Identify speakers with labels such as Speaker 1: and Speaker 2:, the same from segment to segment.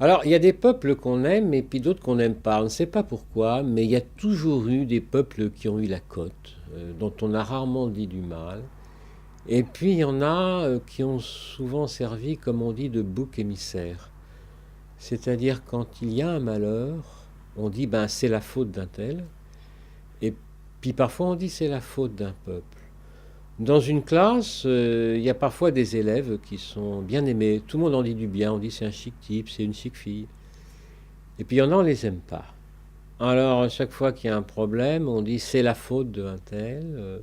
Speaker 1: Alors, il y a des peuples qu'on aime et puis d'autres qu'on n'aime pas. On ne sait pas pourquoi, mais il y a toujours eu des peuples qui ont eu la cote, dont on a rarement dit du mal. Et puis, il y en a qui ont souvent servi, comme on dit, de bouc émissaire. C'est-à-dire, quand il y a un malheur, on dit, ben, c'est la faute d'un tel. Et puis, parfois, on dit, c'est la faute d'un peuple. Dans une classe, il y a parfois des élèves qui sont bien aimés. Tout le monde en dit du bien. On dit, c'est un chic type, c'est une chic fille. Et puis il y en a, on les aime pas. Alors, à chaque fois qu'il y a un problème, on dit c'est la faute d'un tel.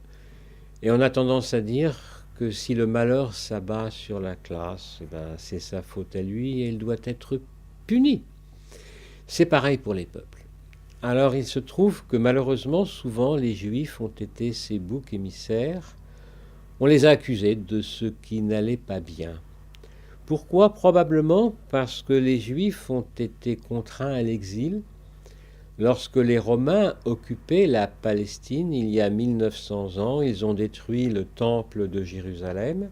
Speaker 1: Et on a tendance à dire que si le malheur s'abat sur la classe, eh ben, c'est sa faute à lui et il doit être puni. C'est pareil pour les peuples. Alors, il se trouve que malheureusement, souvent, les juifs ont été ces boucs émissaires. On les a accusés de ce qui n'allait pas bien. Pourquoi? Probablement parce que les juifs ont été contraints à l'exil lorsque les Romains occupaient la Palestine il y a 1900 ans. Ils ont détruit le temple de Jérusalem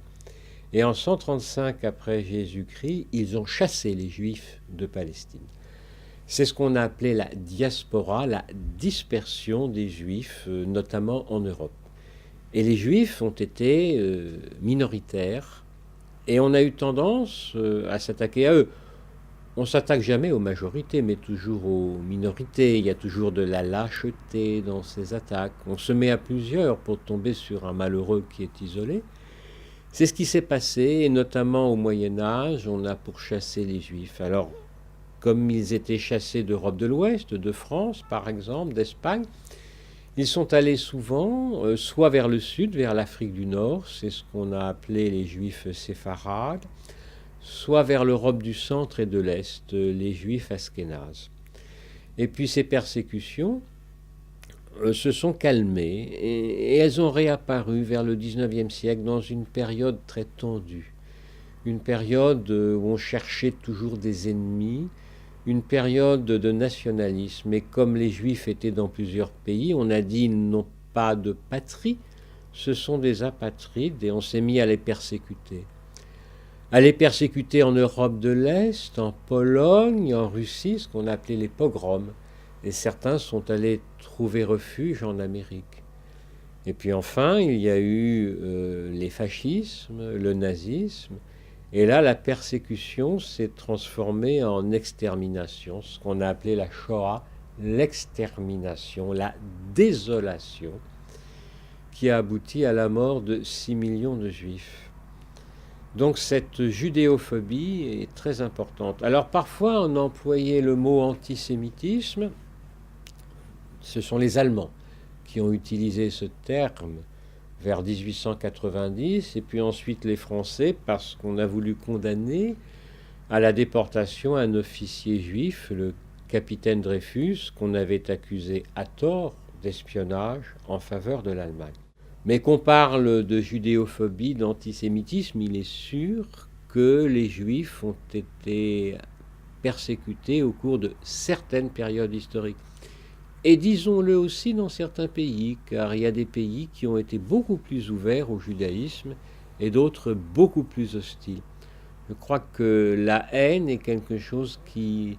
Speaker 1: et en 135 après Jésus-Christ, ils ont chassé les juifs de Palestine. C'est ce qu'on a appelé la diaspora, la dispersion des juifs, notamment en Europe. Et les juifs ont été minoritaires et on a eu tendance à s'attaquer à eux. On ne s'attaque jamais aux majorités, mais toujours aux minorités. Il y a toujours de la lâcheté dans ces attaques. On se met à plusieurs pour tomber sur un malheureux qui est isolé. C'est ce qui s'est passé, et notamment au Moyen Âge, on a pourchassé les Juifs. Alors, comme ils étaient chassés d'Europe de l'Ouest, de France par exemple, d'Espagne, ils sont allés souvent soit vers le sud, vers l'Afrique du Nord, c'est ce qu'on a appelé les Juifs séfarades, soit vers l'Europe du centre et de l'Est, les Juifs askénazes. Et puis ces persécutions se sont calmées et elles ont réapparu vers le XIXe siècle dans une période très tendue, une période où on cherchait toujours des ennemis, une période de nationalisme. Et comme les Juifs étaient dans plusieurs pays, on a dit ils n'ont pas de patrie, ce sont des apatrides et on s'est mis à les persécuter. À les persécuter en Europe de l'Est, en Pologne, en Russie, ce qu'on appelait les pogroms. Et certains sont allés trouver refuge en Amérique. Et puis enfin, il y a eu les fascismes, le nazisme. Et là, la persécution s'est transformée en extermination, ce qu'on a appelé la Shoah, l'extermination, la désolation, qui a abouti à la mort de 6 millions de Juifs. Donc cette judéophobie est très importante. Alors parfois on employait le mot antisémitisme, ce sont les Allemands qui ont utilisé ce terme vers 1890, et puis ensuite les Français parce qu'on a voulu condamner à la déportation un officier juif, le capitaine Dreyfus, qu'on avait accusé à tort d'espionnage en faveur de l'Allemagne. Mais qu'on parle de judéophobie, d'antisémitisme, il est sûr que les Juifs ont été persécutés au cours de certaines périodes historiques. Et disons-le aussi dans certains pays, car il y a des pays qui ont été beaucoup plus ouverts au judaïsme et d'autres beaucoup plus hostiles. Je crois que la haine est quelque chose qui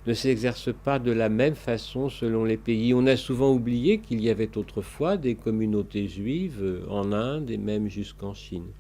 Speaker 1: ne s'exerce pas de la même façon selon les pays. On a souvent oublié qu'il y avait autrefois des communautés juives en Inde et même jusqu'en Chine.